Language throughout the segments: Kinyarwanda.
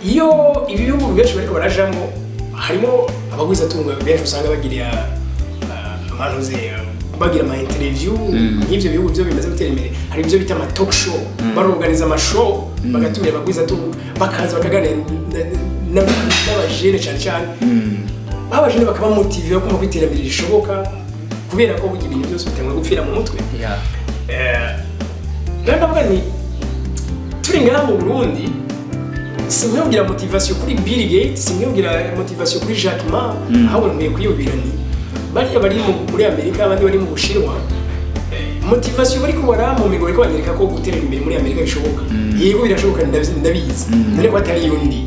iyo ibihugu benshi bariko barajamo harimo abagwiza tunga benshi usanga bagiriya amanuze bagira ama interview n'ivyo bihugu byo bimaze gutera imbere hari ibyo bita ama talk show barorganiza ama show bagatumira abagwiza tunga bakaza bakaganira n'abajene cyane abajene bakaba motive yo kumva kwiterambere rishoboka kubera ko bugira ibintu byose bitangwa gupfira mu mutwe ndavuga ni turi ngaha mu Burundi simwe ugira motivation kuri Bill Gates simwe ugira motivation kuri Jack Ma ahubwo nkwiye kwiyubira ni bari muri Amerika abandi bari mu Bushinwa motivation bari kubara mu migo ariko banyereka ko gutera imbere muri Amerika bishoboka yego birashoboka ndabizi none ko atari yundi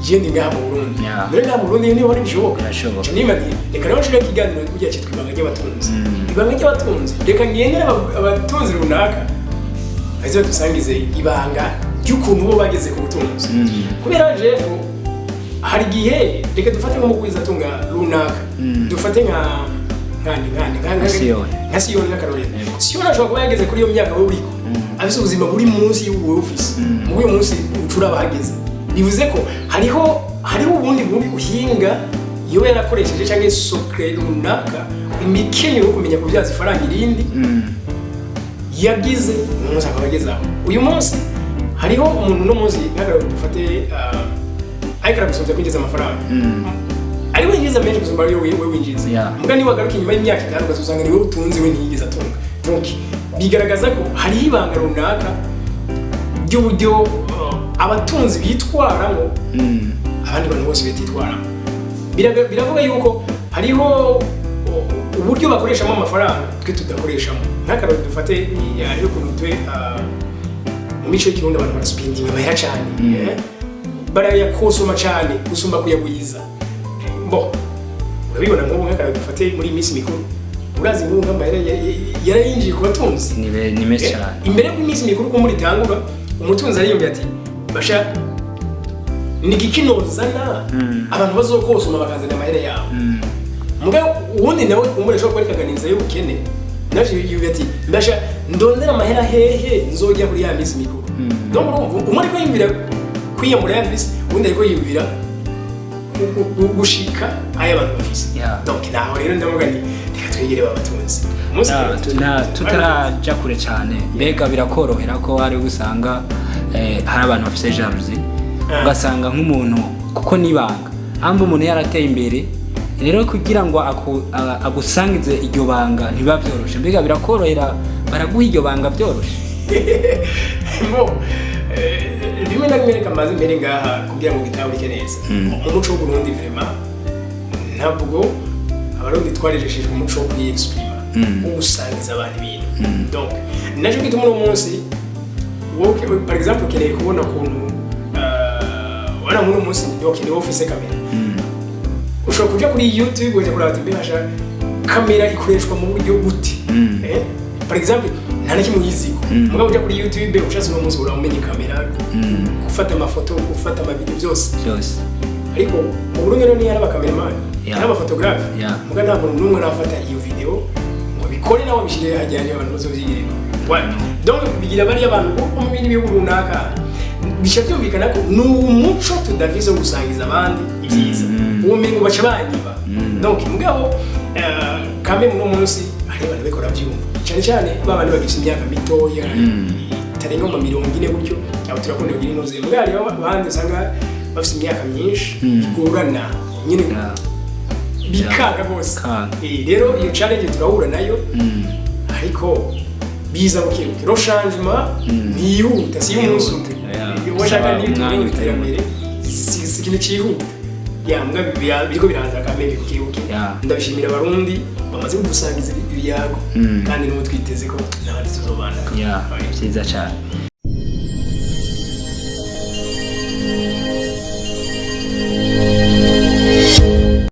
jendi ngaha mu Burundi none ngaha mu Burundi ni wari bishoboka cyane mati reka rero nshaka kiganiro kujya cyitwa ibanga ry'abatunzi reka ngengera abatunzi runaka azo dusangize ibanga y'ukuntu bo bageze ku butunzi kubera Jeff hari gihe reka dufate nko mugwiza tunga runaka dufate nka Siyoni n'akarorero Siyoni ashobora kuba yageze kuri iyo myaka we uriko afise ubuzima buri munsi y'uwo office mu uyu munsi ucura bahageze bivuze ko hariho ubundi uhinga iyo yarakoresheje cyangwa secret runaka imikenyo yo kumenya kubyaza ifaranga irindi yagize umunsi akabagezaho uyu munsi hariho umuntu no munsi nk'akarero dufate ayikara gusubya kwinjiza amafaranga ari winjiza menshi gusumba yo winjiza muga ni wagaruka inyuma y'imyaka 5 ugasanga niwe utunze we ntiyigiza atunga donc bigaragaza ko hari ibanga runaka ry'uburyo abatunzi bitwaramo abandi bantu bose bititwaramo biravuga yuko hariho uburyo bakoreshamo amafaranga twe tudakoreshamo nk'akarero dufate hariho ukuntu twe mu mico y'ikirundi abantu baraspendinga amahera cyane barayakonsoma cyane gusumba kuyagwiza bo urabibona ngo nk'akarero dufate muri iminsi mikuru urazi ngo nk'amahera yarayinjiye ku batunzi ni meza cyane imbere y'iminsi mikuru ko muri tangura umutunzi ariyumva ati basha nigikinozana abantu bazokosoma bakazana amahera yabo muga ubundi nawe umuresho ko rikaganiza y'ubukene naje yubi ati mbasha ndondera amahera hehe nzojya kuri ya misi mikuru donc umuri ko yimvira kwiye muri ya misi ubundi ariko yimvira gushika aya abantu bafise donc naho rero ndavuga ni reka twegere abatunzi tutaraja kure cyane mbega birakorohera ko ari gusanga hari abantu bafise jalousie ugasanga nk'umuntu kuko nibanga amba umuntu yarateye imbere rero kugira ngo agusangize iryo banga ntibavyoroshe mbega birakorohera baraguha iryo banga vyoroshe mo rimwe na rimwe reka maze imbere ngaha kugira ngo gitahurike neza umuco wo Burundi vraiment ntabwo abarundi twarejeshejwe umuco wo kwiexprima wo gusangiza abantu ibintu donc naje kwituma uno munsi wowe par exemple ukeneye kubona ukuntu wana muri umunsi ukeneye office kamera ushobora kuja kuri YouTube uje kuraba mbasha kamera ikoreshwa mu buryo gute par exemple nta nakimwe yiziko mugabo uja kuri YouTube ushaka no munsi uramenye kamera gufata amafoto gufata amavideo byose ariko mu Burundi rero ni yaraba cameraman yaraba photographe muga nta muntu numwe arafata iyo video ngo bikore nawe bishire hajyanye abantu bazovyigirira donc bigira bari abantu ko mu bindi bihugu runaka bishabyumvikana ko n'umuco tudavize gusangiza abandi ibyiza ubumenyi baca banyiba donc mugabo kambe mu munsi hari abantu bekora byumva cyane babandi bagifite imyaka mitoya tarenga mu 40 gutyo aho turakunda kugira inoze mugari abandi usanga bafite imyaka myinshi igorana nyine bikaga bose rero iyo challenge turahura nayo ariko biza bukebuke ro changement nihuta si umunsi washaka ni iterambere sikini cihuta mbwa biriko biraza kamere bukebuke ndabishimira abarundi bamaze gusangiza ibiyago kandi no twiteze ko n'abandi tuzobana cyiza cyane